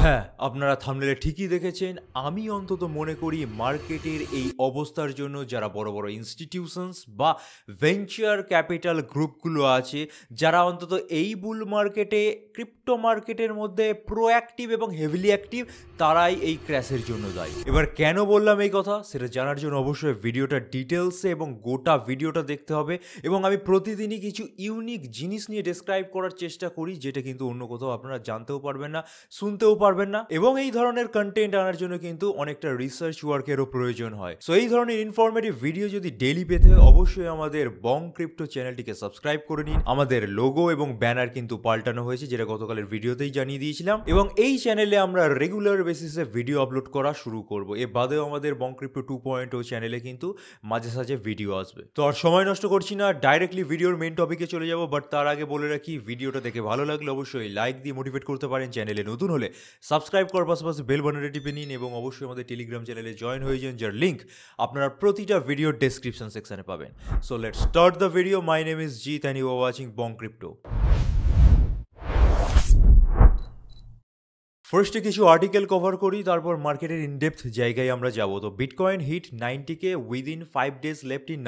হ্যাঁ, আপনারা থাম্বনেলে ঠিকই দেখেছেন। আমি অন্তত মনে করি মার্কেটের এই অবস্থার জন্য যারা বড়, বড় ইনস্টিটিউশনস বা ভেঞ্চার ক্যাপিটাল গ্রুপগুলো আছে, যারা অন্তত এই বুল মার্কেটে ক্রিপ্টো মার্কেটের মধ্যে প্রোঅ্যাক্টিভ এবং হেভিলি অ্যাক্টিভ, তারাই এই ক্র্যাশের জন্য দায়ী। এবার কেন বললাম এই কথা সেটা জানার জন্য অবশ্যই ভিডিওটা ডিটেলসে এবং গোটা ভিডিওটা দেখতে হবে। এবং আমি প্রতিদিনই কিছু ইউনিক জিনিস নিয়ে ডেসক্রাইব করার চেষ্টা করি, যেটা কিন্তু অন্য কোথাও আপনারা জানতেও পারবেন না, শুনতেও পারবেন না। এবং এই ধরনের কন্টেন্ট আনার জন্য কিন্তু অনেকটা রিসার্চ ওয়ার্কেরও প্রয়োজন হয়। সো এই ধরনের ইনফরমেটিভ ভিডিও যদি ডেইলি পেতে হয়, অবশ্যই আমাদের বং ক্রিপ্টো চ্যানেলটিকে সাবস্ক্রাইব করে নিন। আমাদের লোগো এবং ব্যানার কিন্তু পাল্টানো হয়েছে, যেটা গতকালের ভিডিওতেই জানিয়ে দিয়েছিলাম। এবং এই চ্যানেলে আমরা রেগুলার বেসিসে ভিডিও আপলোড করা শুরু করব। এ বাদেও আমাদের বং ক্রিপ্টো 2.0 চ্যানেলে কিন্তু মাঝে সাঝে ভিডিও আসবে। তো আর সময় নষ্ট করছি না, ডাইরেক্টলি ভিডিওর মেইন টপিকে চলে যাব। বাট তার আগে বলে রাখি, ভিডিওটা দেখে ভালো লাগলে অবশ্যই লাইক দিয়ে মোটিভেট করতে পারেন। চ্যানেলে নতুন হলে সাবস্ক্রাইব করার পাশাপাশি বেল বাটনটা টিপে নিন এবং অবশ্যই আমাদের টেলিগ্রাম চ্যানেলে জয়েন হয়ে যান, যার লিঙ্ক আপনারা প্রতিটা ভিডিওর ডেসক্রিপশন সেকশনে পাবেন। So let's start the video. My name is Jit and you are watching Bong Crypto. ফার্স্টে কিছু আর্টিকেল কভার করি, তারপর মার্কেটের ইনডেপথ জায়গায় আমরা যাব। তো bitcoin hit 90K within 5 days left in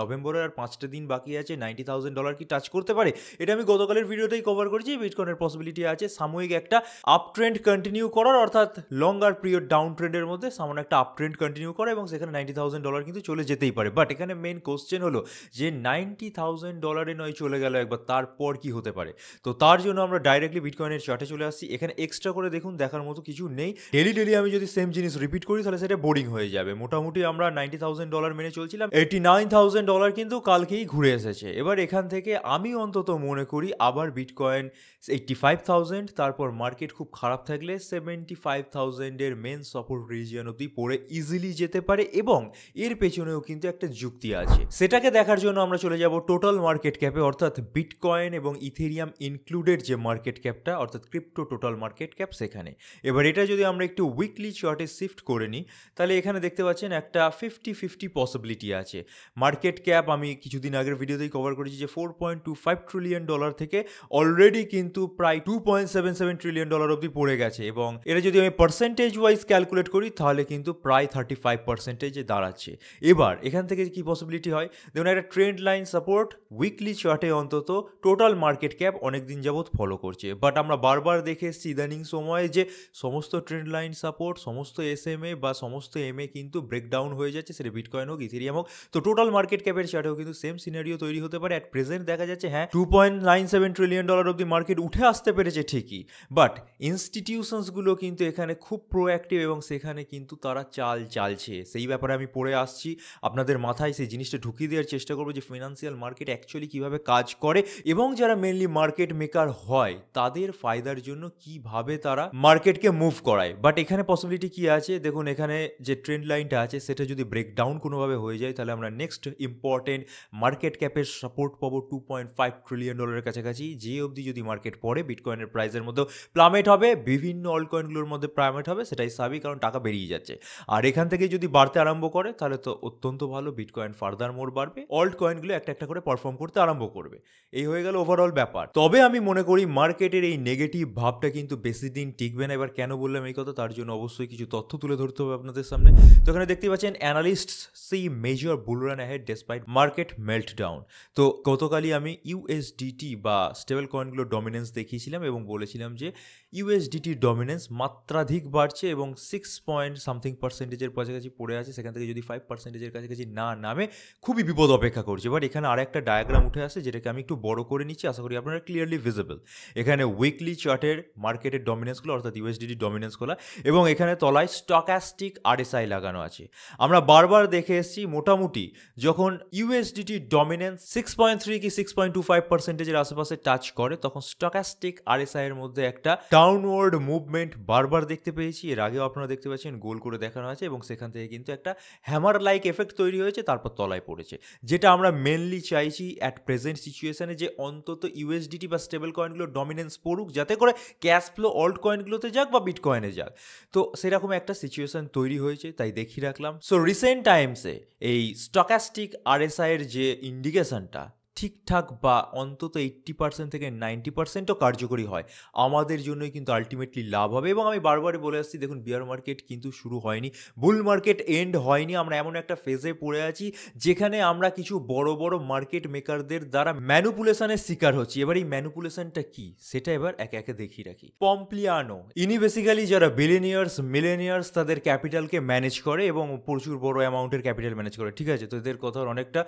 নভেম্বরের আর 5টা দিন বাকি আছে। $90,000 কি টাচ করতে পারে? এটা আমি গতকালের ভিডিওতেই কভার করেছি। বিটকয়েনের পসিবিলিটি আছে সাময়িক একটা আপ ট্রেন্ড কন্টিনিউ করার, অর্থাৎ লঙ্গার পিরিয়ড ডাউন ট্রেন্ডের মধ্যে সামান্য একটা আপ ট্রেন্ড কন্টিনিউ করা, এবং সেখানে $90,000 কিন্তু চলে যেতেই পারে। বাট এখানে মেন কোশ্চেন হলো যে $90,000 নয় চলে গেল একবার, তারপর কি হতে পারে? তো তার জন্য আমরা ডাইরেক্টলি বিটকয়েনের চার্টে চলে আসছি। এখানে এক্সট্রা করে দেখুন দেখার মতো কিছু নেই। ডেলি আমি যদি সেম জিনিস রিপিট করি তাহলে সেটা বোরিং হয়ে যাবে। মোটামুটি আমরা $90,000 মেনে চলছিলাম, $89,000 কিন্তু কালকেই ঘুরে এসেছে। এবার এখান থেকে আমি অন্তত মনে করি আবার বিটকয়েন 85,000, তারপর মার্কেট খুব খারাপ থাকলে 75,000 এর মেন সাপোর্ট রিজিয়ন অব্দি পড়ে ইজিলি যেতে পারে। এবং এর পেছনেও কিন্তু একটা যুক্তি আছে। সেটাকে দেখার জন্য আমরা চলে যাব টোটাল মার্কেট ক্যাপে, অর্থাৎ বিটকয়েন এবং ইথেরিয়াম ইনক্লুডেড যে মার্কেট ক্যাপটা, অর্থাৎ ক্রিপ্টো টোটাল মার্কেট ক্যাপ, সেখানে। এবার এটা যদি আমরা একটু উইকলি চার্টে শিফট করে নিই, তাহলে এখানে দেখতে পাচ্ছেন একটা 50-50 পসিবিলিটি আছে। মার্কেট ক্যাপ আমি কিছুদিন আগের ভিডিওতেই কভার করেছি যে $4.25 ট্রিলিয়ন থেকে অলরেডি কিন্তু প্রায় $2.77 ট্রিলিয়ন অবধি পড়ে গেছে। এবং এটা যদি আমি পার্সেন্টেজ ওয়াইজ ক্যালকুলেট করি তাহলে কিন্তু প্রায় 35% দাঁড়াচ্ছে। এবার এখান থেকে কি পসিবিলিটি হয় দেখুন, একটা ট্রেন্ড লাইন সাপোর্ট উইকলি চার্টে অন্তত টোটাল মার্কেট ক্যাপ অনেকদিন যাবৎ ফলো করছে। বাট আমরা বারবার দেখে এসেছি ইদানিং সময়ে যে সমস্ত ট্রেন্ড লাইন সাপোর্ট, সমস্ত SMA বা সমস্ত MA কিন্তু ব্রেকডাউন হয়ে যাচ্ছে, সেটা বিটকয়েন হোক ইথেরিয়াম হোক। তো টোটাল মার্কেট ক্যাপের চার্টেও কিন্তু সেম সিনারিও তৈরি হতে পারে। অ্যাট প্রেজেন্ট দেখা যাচ্ছে হ্যাঁ $2.97 ট্রিলিয়ন অব্দি মার্কেট উঠে আসতে পেরেছে ঠিকই, বাট ইনস্টিটিউশনসগুলো কিন্তু এখানে খুব প্রোঅ্যাক্টিভ এবং সেখানে কিন্তু তারা চালছে। সেই ব্যাপারে আমি পড়ে আসছি, আপনাদের মাথায় সেই জিনিসটা ঢুকিয়ে দেওয়ার চেষ্টা করবো যে ফিনান্সিয়াল মার্কেট অ্যাকচুয়ালি কীভাবে কাজ করে এবং যারা মেনলি মার্কেট মেকার হয় তাদের ফায়দার জন্য কিভাবে তারা মার্কেটকে মুভ করায়। বাট এখানে পসিবিলিটি কি আছে দেখুন, এখানে যে ট্রেন্ড লাইনটা আছে সেটা যদি ব্রেকডাউন কোনোভাবে হয়ে যায় তাহলে আমরা নেক্সট ইম্পর্টেন্ট মার্কেট ক্যাপের সাপোর্ট পাবো $2.5 ট্রিলিয়ন কাছাকাছি। যে অবধি যদি মার্কেট পড়ে বিটকয়েনের প্রাইসের মধ্যেও প্লামেট হবে, বিভিন্ন অল কয়েনগুলোর মধ্যে প্লামেট হবে, সেটাই স্বাভাবিক, কারণ টাকা বেরিয়ে যাচ্ছে। আর এখান থেকে যদি বাড়তে আরম্ভ করে তাহলে তো অত্যন্ত ভালো, বিটকয়েন ফার্দার মোর বাড়বে, অল্ট কয়েনগুলো একটা একটা করে পারফর্ম করতে আরম্ভ করবে। এই হয়ে গেল ওভারঅল ব্যাপার। তবে আমি মনে করি মার্কেটের এই নেগেটিভ ভাবটা কিন্তু বেশি দিন টিকবে না। এবার কেন বললাম এই কথা, তার জন্য অবশ্যই কিছু তথ্য তুলে ধরতে হবে আপনাদের সামনে। তো এখানে দেখতে পাচ্ছেন analysts see major bull run ahead despite market meltdown. তো গতকালই আমি USDT বা স্টেবল কয়েনগুলোর ডমিনেন্স দেখিয়েছিলাম এবং বলেছিলাম যে USDTর ডমিনেন্স মাত্রাধিক বাড়ছে এবং 6.something% কাছাকাছি পড়ে আছে। সেখান থেকে যদি 5% কাছাকাছি না নামে খুবই বিপদ অপেক্ষা করছে। বাট এখানে আরেকটা ডায়াগ্রাম উঠে আসে, যেটাকে আমি একটু বড় করে নিচ্ছি, আশা করি আপনারা ক্লিয়ারলি ভিজিবল। এখানে উইকলি চার্টের মার্কেটের ডমিনেন্সগুলো, অর্থাৎ USDT ডমিনেন্সগুলো, এবং এখানে তলায় স্টকাস্টিক RSI লাগানো আছে। আমরা বারবার দেখে এসেছি মোটামুটি যখন USDT ডমিনেন্স 6.3 কি 6.25% আশেপাশে টাচ করে তখন স্টকাস্টিক RSI এর মধ্যে একটা ডাউনওয়ার্ড মুভমেন্ট বারবার দেখতে পেয়েছি। এর আগেও আপনারা দেখতে পাচ্ছেন গোল করে দেখানো আছে এবং সেখান থেকে কিন্তু একটা হ্যামার লাইক এফেক্ট তৈরি হয়েছে, তারপর তলায় পড়েছে। যেটা আমরা মেনলি চাইছি অ্যাট প্রেজেন্ট সিচুয়েশনে, যে অন্তত USDT বা স্টেবল কয়েনগুলোর ডমিনেন্স পড়ুক, যাতে করে ক্যাশ ফ্লো অল্ট কয়েনগুলোতে যাক বা বিটকয়েনে যাক। তো সেরকম একটা সিচুয়েশন তৈরি হয়েছে, তাই দেখিয়ে রাখলাম। সো রিসেন্ট টাইমসে এই স্টকাস্টিক RSI এর যে ইন্ডিকেশনটা ঠিকঠাক বা অন্তত 80% থেকে 90%ও কার্যকরী হয়, আমাদের জন্যই কিন্তু আলটিমেটলি লাভ হবে। এবং আমি বারবারই বলে আসছি, দেখুন বিয়ার মার্কেট কিন্তু শুরু হয়নি, বুল মার্কেট এন্ড হয়নি, আমরা এমন একটা ফেজে পড়ে আছি যেখানে আমরা কিছু বড় বড় মার্কেট মেকারদের দ্বারা ম্যানুপুলেশনের শিকার হচ্ছি। এবার এই ম্যানুপুলেশনটা কি সেটা এবার একে একে দেখিয়ে রাখি। পম্পলিয়ানো ইনি বেসিক্যালি যারা বিলিনিয়ার্স মিলেনিয়ার্স তাদের ক্যাপিটালকে ম্যানেজ করে এবং প্রচুর বড় অ্যামাউন্টের ক্যাপিটাল ম্যানেজ করে, ঠিক আছে? তো এদের কথার অনেকটা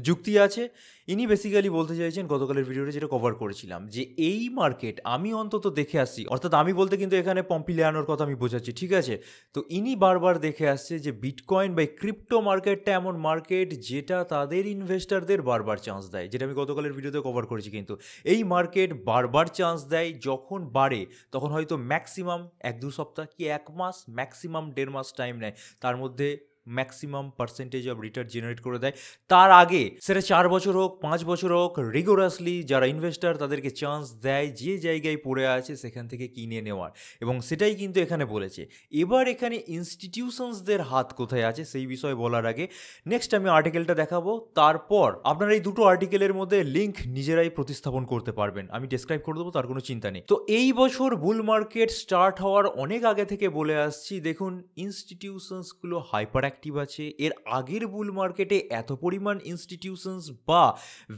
যুক্তি আছে। ইনি বেসিক্যালি বলতে চাইছেন গতকালের ভিডিওতে যেটা কভার করেছিলাম, যে এই মার্কেট আমি অন্তত দেখে আসছি, অর্থাৎ আমি বলতে কিন্তু এখানে পম্পিলিয়ানোর কথা আমি বোঝাচ্ছি, ঠিক আছে? তো ইনি বারবার দেখে আসছে যে বিটকয়েন বা ক্রিপ্টো মার্কেটটা এমন মার্কেট যেটা তাদের ইনভেস্টারদের বারবার চান্স দেয়, যেটা আমি গতকালের ভিডিওতে কভার করেছি। কিন্তু এই মার্কেট বারবার চান্স দেয়, যখন বাড়ে তখন হয়তো ম্যাক্সিমাম 1-2 সপ্তাহ কি 1 মাস, ম্যাক্সিমাম 1.5 মাস টাইম নেয়, তার মধ্যে maximum percentage of return generate করে দেয়। তার আগে সেটা 4 বছর হোক 5 বছর হোক, রিগোরাসলি যারা ইনভেস্টার তাদেরকে চান্স দেয় যে জায়গায় পড়ে আছে সেখান থেকে কিনে নেওয়ার, এবং সেটাই কিন্তু এখানে বলেছে। এবার এখানে ইনস্টিটিউশনসদের হাত কোথায় আছে সেই বিষয়ে বলার আগে নেক্সট আমি আর্টিকেলটা দেখাবো, তারপর আপনারা এই দুটো আর্টিকেলের মধ্যে লিঙ্ক নিজেরাই প্রতিস্থাপন করতে পারবেন, আমি ডেসক্রাইব করে দেবো, তার কোনো চিন্তা নেই। তো এই বছর বুল মার্কেট স্টার্ট হওয়ার অনেক আগে থেকে বলে আসছি, দেখুন ইনস্টিটিউশনসগুলো হাইপার অ্যাক্টিভ আছে। এর আগের বুল মার্কেটে এত পরিমাণ ইনস্টিটিউশনস বা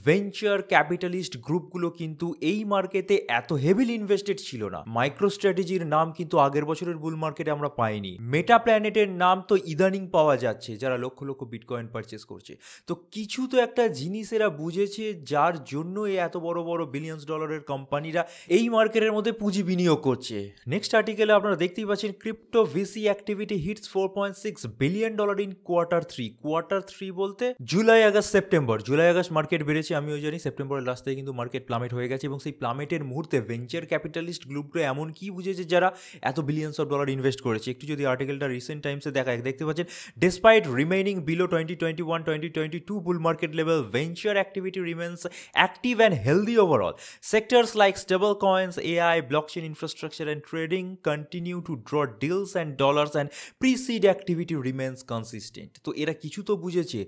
ভেঞ্চার ক্যাপিটালিস্ট গ্রুপগুলো কিন্তু এই মার্কেটে এত হেভিলি ইনভেস্টেড ছিল না। মাইক্রো স্ট্র্যাটেজির নাম কিন্তু আগের বছরের বুল মার্কেটে আমরা পাইনি। মেটা প্ল্যানেটের নাম তো ইদানিং পাওয়া যাচ্ছে, যারা লক্ষ লক্ষ বিটকয়েন পারচেস করছে। তো কিছু তো একটা জিনিস এরা বুঝেছে, যার জন্য এই এত বড় বড় বিলিয়ন্স ডলারের কোম্পানিরা এই মার্কেটের মধ্যে পুঁজি বিনিয়োগ করছে। নেক্সট আর্টিকেলে আপনারা দেখতেই পাচ্ছেন, crypto VC activity hits $4.6 billion in quarter 3 বলতে July August September. July August market বেড়েছে, আমিও জানি। সেপ্টেম্বরের লাস্ট থেকে কিন্তু মার্কেট প্লামেট হয়ে গেছে, এবং সেই প্লামেটের মুহূর্তে ভেঞ্চার ক্যাপিটালিস্ট গ্রুপগুলো এমন কি বুঝেছে যারা এত বিলিয়ন্স অফ ডলার ইনভেস্ট করেছে। একটু যদি আর্টিকেলটা রিসেন্ট টাইমসে দেখতে পাচ্ছেন, despite remaining below 2021-2022 bull market level, venture activity remains active and healthy overall. Sectors like stablecoins, AI, blockchain infrastructure and trading continue to draw deals and dollars, and pre-seed activity remains consistent. তো এরা কিছু তো বুঝেছে।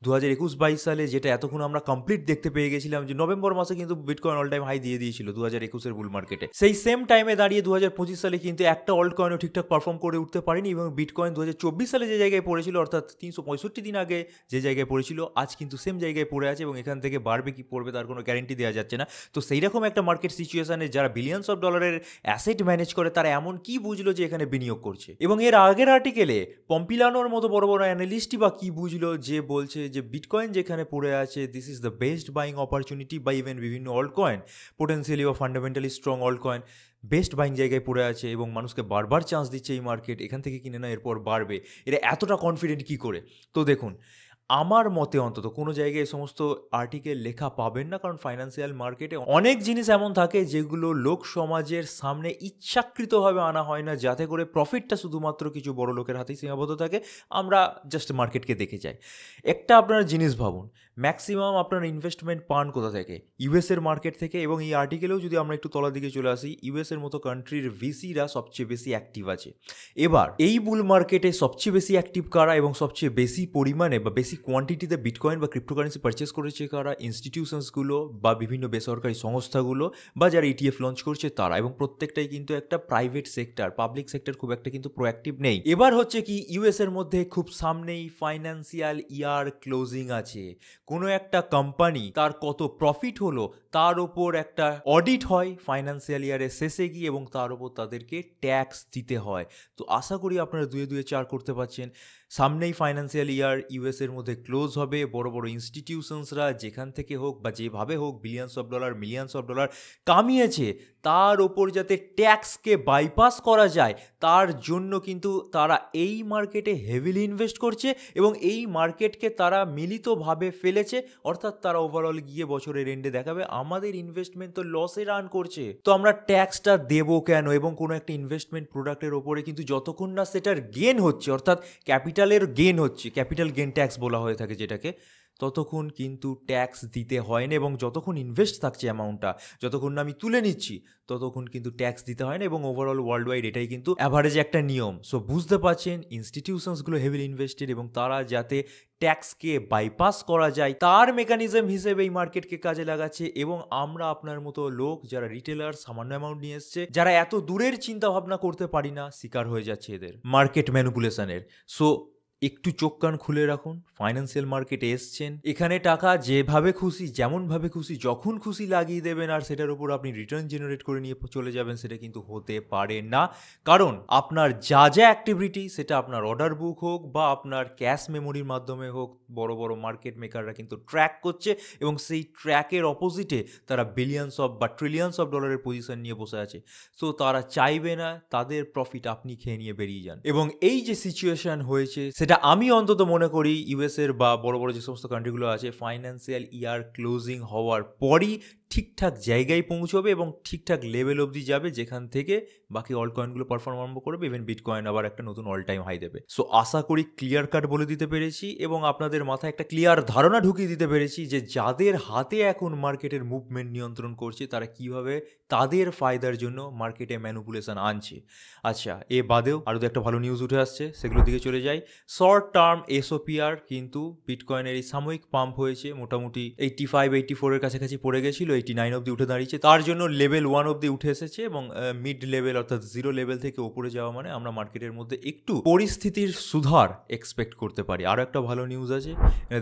2021-22 সালে যেটা এতক্ষণ আমরা complete দেখতে পেয়ে গেছিলাম, যে নভেম্বর মাসে কিন্তু বিটকয়েন অল টাইম হাই দিয়ে দিয়েছিল 2021-এর বুল মার্কেটে। সেই সেম টাইমে দাঁড়িয়ে 2025 সালে কিন্তু একটা অল্ট কয়েনও ঠিকঠাক পারফর্ম করে উঠতে পারেনি, এবং বিটকয়েন 2024 সালে যে জায়গায় পড়েছিল, অর্থাৎ 365 দিন আগে যে জায়গায় পড়েছিল, আজ কিন্তু সেম জায়গায় পড়ে আছে, এবং এখান থেকে বাড়বে কি পড়বে তার কোনো গ্যারেন্টি দেওয়া যাচ্ছে না। তো সেই রকম একটা মার্কেট সিচুয়েশনে যারা বিলিয়ন্স অফ ডলারের অ্যাসেট ম্যানেজ করে, তারা এমন কি বুঝলো যে এখানে বিনিয়োগ করছে। এবং এর আগের আর্টিকেলে পম্পিলানোর মতো বড় বড় অ্যানালিস্টই বা কি বুঝলো, যে বলছে যে বিটকয়েন যেখানে পড়ে আছে, this is the best buying opportunity, বা ইভেন বিভিন্ন অল্ট কয়েন, পোটেন্সিয়ালি বা fundamentally strong altcoin best buying জায়গায় পড়ে আছে, এবং মানুষকে বারবার চান্স দিচ্ছে এই মার্কেট, এখান থেকে কিনে না এরপর বাড়বে। এরা এতটা কনফিডেন্ট কি করে? তো দেখুন, আমার মতে অন্তত কোনো জায়গায় এই সমস্ত আর্টিকেল লেখা পাবেন না, কারণ ফাইন্যান্সিয়াল মার্কেটে অনেক জিনিস এমন থাকে যেগুলো লোক সমাজের সামনে ইচ্ছাকৃতভাবে আনা হয় না, যাতে করে প্রফিটটা শুধুমাত্র কিছু বড় লোকের হাতেই সীমাবদ্ধ থাকে। আমরা জাস্ট মার্কেটকে দেখে যাই। একটা আপনার জিনিস ভাবুন, ম্যাক্সিমাম আপনার ইনভেস্টমেন্ট পান কোথা থেকে? ইউএসের মার্কেট থেকে। এবং এই আর্টিকেলেও যদি আমরা একটু তলার দিকে চলে আসি, ইউএসের মতো কান্ট্রির ভিসিরা সবচেয়ে বেশি অ্যাক্টিভ আছে। এবার এই বুল মার্কেটে সবচেয়ে বেশি অ্যাক্টিভ কারা, এবং সবচেয়ে বেশি পরিমাণে বা বেশি কোয়ান্টিটিতে বিটকয়েন বা ক্রিপ্টোকারেন্সি পারচেস করেছে কারা? ইনস্টিটিউশনসগুলো বা বিভিন্ন বেসরকারি সংস্থাগুলো, বা যারা ইটিএফ লঞ্চ করছে তারা, এবং প্রত্যেকটাই কিন্তু একটা প্রাইভেট সেক্টর, পাবলিক সেক্টর খুব একটা কিন্তু প্রোঅ্যাক্টিভ নেই। এবার হচ্ছে কি, ইউএসের মধ্যে খুব সামনেই ফাইন্যান্সিয়াল ইয়ার ক্লোজিং আছে। কোনো একটা কোম্পানি তার কত প্রফিট হলো তার ওপর একটা অডিট হয় ফাইন্যান্সিয়াল ইয়ারের শেষে গিয়ে, এবং তার ওপর তাদেরকে ট্যাক্স দিতে হয়। তো আশা করি আপনারা 2-2-4 করতে পারছেন। সামনেই ফাইন্যান্সিয়াল ইয়ার ইউএসের মধ্যে ক্লোজ হবে। বড় বড় ইনস্টিটিউশনসরা যেখান থেকে হোক বা যেভাবে হোক billions of dollar millions of dollar কামিয়েছে, তার ওপর যাতে ট্যাক্সকে বাইপাস করা যায়, তার জন্য কিন্তু তারা এই মার্কেটে হেভিলি ইনভেস্ট করছে, এবং এই মার্কেটকে তারা মিলিতভাবে ফেলেছে। অর্থাৎ তারা ওভারঅল গিয়ে বছরের এন্ডে দেখাবে আমাদের ইনভেস্টমেন্ট তো লসে রান করছে, তো আমরা ট্যাক্সটা দেবো কেন? এবং কোনো একটা ইনভেস্টমেন্ট প্রোডাক্টের ওপরে কিন্তু যতক্ষণ না সেটার গেন হচ্ছে, অর্থাৎ ক্যাপিটালের গেন হচ্ছে, ক্যাপিটাল গেন ট্যাক্স বলা হয়ে থাকে যেটাকে, ততক্ষণ কিন্তু ট্যাক্স দিতে হয় না, এবং যতক্ষণ ইনভেস্ট থাকছে অ্যামাউন্টটা, যতক্ষণ না আমি তুলে নিচ্ছি, ততক্ষণ কিন্তু ট্যাক্স দিতে হয় না, এবং ওভারঅল ওয়ার্ল্ড ওয়াইড এটাই কিন্তু অ্যাভারেজ একটা নিয়ম। সো বুঝতে পারছেন ইনস্টিটিউশনসগুলো হেভিলি ইনভেস্টেড, এবং তারা যাতে ট্যাক্সকে বাইপাস করা যায় তার মেকানিজম হিসেবে এই মার্কেটকে কাজে লাগাচ্ছে। এবং আমরা আপনার মতো লোক যারা রিটেলার সামান্য অ্যামাউন্ট নিয়ে এসছে, যারা এত দূরের চিন্তা ভাবনা করতে পারি না, শিকার হয়ে যাচ্ছে এদের মার্কেট ম্যানিপুলেশনের। সো একটু চোখ কান খুলে রাখুন, ফাইন্যান্সিয়াল মার্কেটে এসছেন, এখানে টাকা যেভাবে খুশি, যেমনভাবে খুশি, যখন খুশি লাগিয়ে দেবেন আর সেটার উপর আপনি রিটার্ন জেনারেট করে নিয়ে চলে যাবেন, সেটা কিন্তু হতে পারে না। কারণ আপনার যা যা অ্যাক্টিভিটি, সেটা আপনার অর্ডার বুক হোক বা আপনার ক্যাশ মেমোরির মাধ্যমে হোক, বড় বড় মার্কেট মেকাররা কিন্তু ট্র্যাক করছে, এবং সেই ট্র্যাকের অপোজিটে তারা বিলিয়নস অফ বা ট্রিলিয়নস অফ ডলারের পজিশন নিয়ে বসে আছে। সো তারা চাইবে না তাদের প্রফিট আপনি খেয়ে নিয়ে বেরিয়ে যান। এবং এই যে সিচুয়েশন হয়েছে, সেটা আমি অন্তত মনে করি ইউএসের বা বড় বড় যে সমস্ত কান্ট্রিগুলো আছে, ফাইন্যান্সিয়াল ইয়ার ক্লোজিং হওয়ার পরই ঠিকঠাক জায়গায় পৌঁছবে এবং ঠিকঠাক লেভেল অবধি যাবে, যেখান থেকে বাকি অল কয়েনগুলো পারফর্ম আরম্ভ করবে, ইভেন বিটকয়েন আবার একটা নতুন অল টাইম হাই দেবে। সো আশা করি ক্লিয়ার কাট বলে দিতে পেরেছি, এবং আপনাদের মাথায় একটা ক্লিয়ার ধারণা ঢুকিয়ে দিতে পেরেছি যে যাদের হাতে এখন মার্কেটের মুভমেন্ট নিয়ন্ত্রণ করছে, তারা কিভাবে তাদের ফায়দার জন্য মার্কেটে ম্যানিপুলেশন আনছে। আচ্ছা, এ বাদেও আরও একটা ভালো নিউজ উঠে আসছে, সেগুলোর দিকে চলে যাই। শর্ট টার্ম এসওপিআর কিন্তু বিটকয়েনের এই সাময়িক পাম্প হয়েছে, মোটামুটি 85-84 কাছাকাছি পড়ে গেছিল, 89 অব্দি উঠে দাঁড়িয়েছে। তার জন্য লেভেল 1 অব্দি উঠে এসেছে, এবং মিড লেভেল অর্থাৎ 0 লেভেল থেকে ওপরে যাওয়া মানে আমরা মার্কেটের মধ্যে একটু পরিস্থিতির সুধার এক্সপেক্ট করতে পারি। আরও একটা ভালো নিউজ আছে,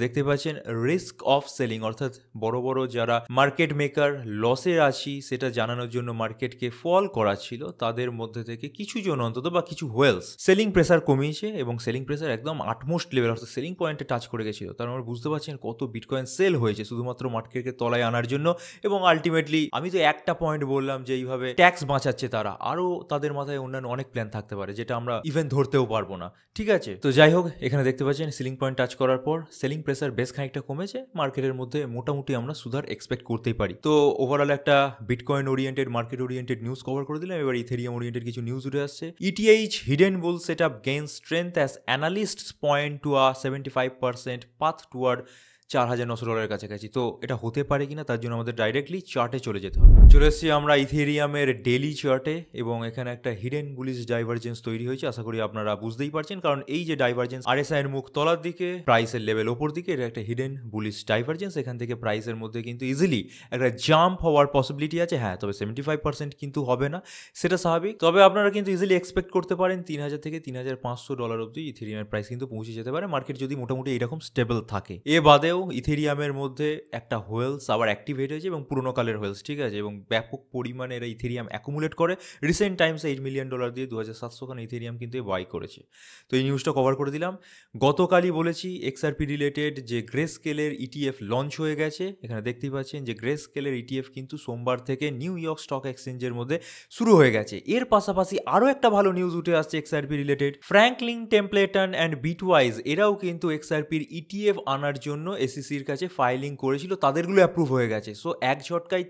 দেখতে পাচ্ছেন রিস্ক অফ সেলিং, অর্থাৎ বড় বড় যারা মার্কেট মেকার লসে আছি সেটা জানানোর জন্য মার্কেটকে ফল করাচ্ছিল, তাদের মধ্যে থেকে কিছু জন অন্তত বা কিছু হোয়েলস সেলিং প্রেসার কমিয়েছে, এবং সেলিং প্রেসার একদম আটমোস্ট লেভেল অর্থাৎ সেলিং পয়েন্টে টাচ করে গেছিল। তার মানে বুঝতে পারছেন কত বিটকয়েন সেল হয়েছে শুধুমাত্র মার্কেটকে তলায় আনার জন্য। এবং আলটিমেটলি আমি তো একটা পয়েন্ট বললাম যে এইভাবে ট্যাক্স বাঁচাচ্ছে তারা, আরও তাদের মাথায় অন্যান্য অনেক প্ল্যান থাকতে পারে যেটা আমরা ইভেন ধরতেও পারবো না। ঠিক আছে, তো যাই হোক, এখানে দেখতে পাচ্ছেন সিলিং পয়েন্ট টাচ করার পর সেলিং প্রেসার বেশ খানিকটা কমেছে, মার্কেটের মধ্যে মোটামুটি আমরা সুধার এক্সপেক্ট করতেই পারি। তো ওভারঅল একটা bitcoin oriented, market oriented news cover করে দিলাম। এবার ইথেরিয়াম ওরিয়েন্টেড কিছু নিউজ উঠে আসছে। ETH hidden bull setup gains strength as analysts point to a 75% path toward $4,900 কাছাকাছি। তো এটা হতে পারে কিনা তার জন্য আমাদের ডাইরেক্টলি চার্টে চলে যেতে হবে। চলে এসেছি আমরা ইথেরিয়ামের ডেলি চার্টে, এবং এখানে একটা হিডেন বুলিশ ডাইভারজেন্স তৈরি হয়েছে। আশা করি আপনারা বুঝতেই পারছেন, কারণ এই যে ডাইভারজেন্স, আরএসআই এর মুখ তলার দিকে, প্রাইসের লেভেল ওপর দিকে, এটা একটা হিডেন বুলিশ ডাইভারজেন্স। এখান থেকে প্রাইসের মধ্যে কিন্তু ইজিলি একটা জাম্প হওয়ার পসিবিলিটি আছে। হ্যাঁ, তবে 75% কিন্তু হবে না, সেটা স্বাভাবিক। তবে আপনারা কিন্তু ইজিলি এক্সপেক্ট করতে পারেন $3,000 থেকে $3,500 অব্দি ইথেরিয়ামের প্রাইস কিন্তু পৌঁছে যেতে পারে, মার্কেট যদি মোটামুটি এরকম স্টেবল থাকে। এ বাদেও ইথেরিয়ামের মধ্যে একটা হোয়েলস আবার অ্যাক্টিভেট হয়েছে, এবং পুরোনো কালের হোয়েলস, ঠিক আছে, এবং ব্যাপক পরিমাণে এরা ইথেরিয়াম অ্যাকুমুলেট করে। রিসেন্ট টাইমসে $8 মিলিয়ন দিয়ে 2700 খান ইথেরিয়াম কিন্তু বাই করেছে। তো এই নিউজটা কভার করে দিলাম। গতকালই বলেছি এক্সআরপি রিলেটেড যে গ্রে স্কেলের ইটিএফ লঞ্চ হয়ে গেছে। এখানে দেখতেই পাচ্ছেন যে গ্রে স্কেলের ইটিএফ কিন্তু সোমবার থেকে নিউ ইয়র্ক স্টক এক্সচেঞ্জের মধ্যে শুরু হয়ে গেছে। এর পাশাপাশি আরও একটা ভালো নিউজ উঠে আসছে XRP related. Franklin Templeton and Bitwise এরাও কিন্তু এক্সআরপির ইটিএফ আনার জন্য এসইসির কাছে ফাইলিং করেছিল, তাদেরগুলো অ্যাপ্রুভ হয়ে গেছে। সো এক ঝটকায়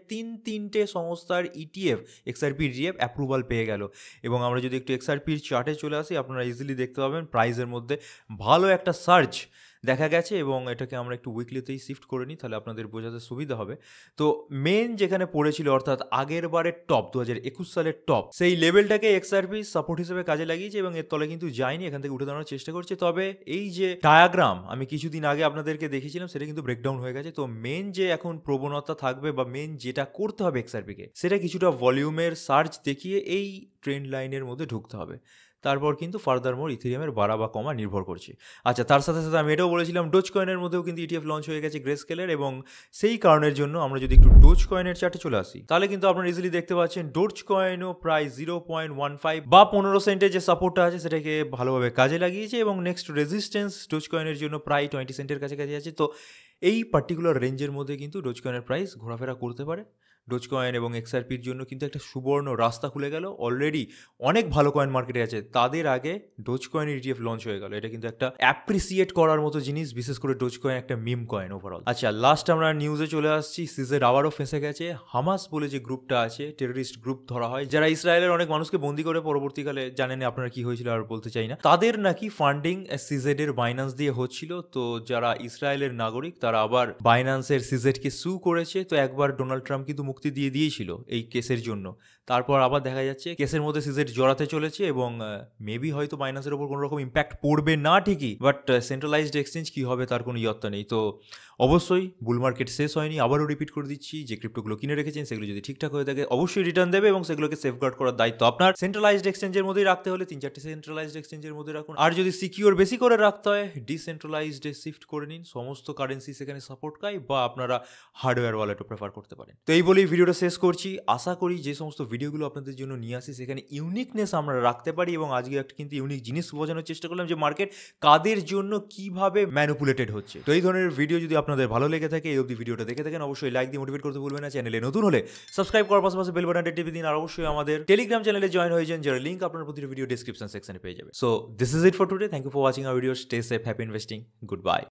তিনটে সংস্থার ইটিএফ এক্সআরপি ইটিএফ অ্যাপ্রুভাল পেয়ে গেল। এবং আমরা যদি একটু এক্সআরপির চার্টে চলে আসি, আপনারা ইজিলি দেখতে পাবেন প্রাইসের মধ্যে ভালো একটা সার্চ দেখা গেছে, এবং এটাকে আমরা একটু উইকলিতেই শিফট করে নিই, তাহলে আপনাদের বোঝাতে সুবিধা হবে। তো মেন যেখানে পড়েছিল, অর্থাৎ আগের বারের টপ 2021 সালের টপ, সেই লেভেলটাকে এক্সআরপি সাপোর্ট হিসেবে কাজে লাগিয়েছে, এবং এর তলে কিন্তু যায়নি, এখান থেকে উঠে দাঁড়ানোর চেষ্টা করছে। তবে এই যে ডায়াগ্রাম আমি কিছুদিন আগে আপনাদেরকে দেখিয়েছিলাম, সেটা কিন্তু ব্রেকডাউন হয়ে গেছে। তো মেন যে এখন প্রবণতা থাকবে বা মেন যেটা করতে হবে এক্সআরপিকে, সেটা কিছুটা ভলিউমের সার্চ দেখিয়ে এই ট্রেন্ড লাইনের মধ্যে ঢুকতে হবে। তারপর কিন্তু ফার্দারমোর ইথেরিয়ামের বাড়া বা কমা নির্ভর করছে। আচ্ছা, তার সাথে সাথে আমি এটাও বলেছিলাম ডোজ কয়েনের মধ্যেও কিন্তু ইটিএফ লঞ্চ হয়ে গেছে গ্রে স্কেলের, এবং সেই কারণের জন্য আমরা যদি একটু ডোজ কয়েনের চার্টে চলে আসি, তাহলে কিন্তু আপনারা ইজিলি দেখতে পাচ্ছেন ডোজ কয়েনও প্রায় 0.15 বা 15 সেন্টের যে সাপোর্টটা আছে সেটাকে ভালোভাবে কাজে লাগিয়েছে, এবং নেক্সট রেজিস্ট্যান্স ডোজ কয়েনের জন্য প্রায় 20 সেন্টের কাছাকাছি আছে। তো এই পার্টিকুলার রেঞ্জের মধ্যে কিন্তু ডোজ কয়েনের প্রাইস ঘোরাফেরা করতে পারে। ডোজকয়েন এবং এক্সআরপির জন্য কিন্তু একটা সুবর্ণ রাস্তা খুলে গেল। অলরেডি অনেক ভালো কয়েন মার্কেটে আছে, তাদের আগে ডোজকয়েন ইটিএফ লঞ্চ হয়ে গেল। এটা কিন্তু একটা অ্যাপ্রিসিয়েট করার মতো জিনিস, বিশেষ করে ডোজকয়েন একটা মিম কয়েন ওভারঅল। আচ্ছা, লাস্ট আমরা নিউজে চলে আসছি। সিজেড আবারও ফেঁসে গেছে। হামাস বলে যে গ্রুপটা আছে, টেররিস্ট গ্রুপ ধরা হয়, যারা ইসরায়েলের অনেক মানুষকে বন্দি করে পরবর্তীকালে, জানেন আপনারা কি হয়েছিল আর বলতে চাই না, তাদের নাকি ফান্ডিং সিজেড এর বাইন্যান্স দিয়ে হচ্ছিল। তো যারা ইসরায়েলের নাগরিক তারা আবার বাইন্যান্সের সিজেডকে সু করেছে। তো একবার ডোনাল্ড ট্রাম্প কিন্তু মুক্তি দিয়ে দিয়েছিল এই কেসের জন্য, তারপর আবার দেখা যাচ্ছে কেসের মধ্যে সিজেড জড়াতে চলেছে এবং মেবি হয়তো বাইন্যান্সের ওপর কোনো রকম ইম্প্যাক্ট পড়বে না ঠিকই, বাট সেন্ট্রালাইজড এক্সচেঞ্জ কী হবে তার কোনো ইয়ত্তা নেই। তো অবশ্যই বুল মার্কেট শেষ হয়নি, আবারও রিপিট করে দিচ্ছি, যে ক্রিপ্টোগুলো কিনে রেখেছেন সেগুলো যদি ঠিকঠাক হয়ে থাকে অবশ্যই রিটার্ন দেবে এবং সেগুলোকে সেফগার্ড করার দায়িত্ব আপনার। সেন্ট্রালাইজড এক্সচেঞ্জের মধ্যেই রাখতে হলে 3-4টে সেন্ট্রালাইজড এক্সচেঞ্জের মধ্যে রাখুন, আর যদি সিকিউর বেশি করে রাখতে হয় ডিসেন্ট্রালাইজডে শিফট করে নিন। সমস্ত কারেন্সি সেখানে সাপোর্ট পায়, বা আপনারা হার্ডওয়্যার ওয়ালেটও প্রেফার করতে পারেন। তো এই বলেই ভিডিওটা শেষ করছি। আশা করি যে সমস্ত ভিডিওগুলো আপনাদের জন্য নিয়ে আসি সেখানে ইউনিকনেস আমরা রাখতে পারি, এবং আজকে একটা কিন্তু ইউনিক জিনিস বোঝানোর চেষ্টা করলাম যে মার্কেট কাদের জন্য কিভাবে ম্যানিপুলেটেড হচ্ছে। তো এই ধরনের ভিডিও যদি আপনাদের ভালো লেগে থাকে, এই অবধি ভিডিওটা দেখে থাকেন, অবশ্যই লাইক দিয়ে মোটিভেট করতে ভুলবেন না। চ্যানেলে নতুন হলে সাবস্ক্রাইব করার পাশাপাশি বেল বাটনটা টিপে দিন, আর অবশ্যই আমাদের টেলিগ্রাম চ্যানেলে জয়েন হয়ে যান, যার লিঙ্ক আপনার প্রতিটি ভিডিও ডেসক্রিপশন সেকশনে পেয়ে যাবে। So this is it for today. Thank you for watching our video. Stay safe, happy investing, good bye.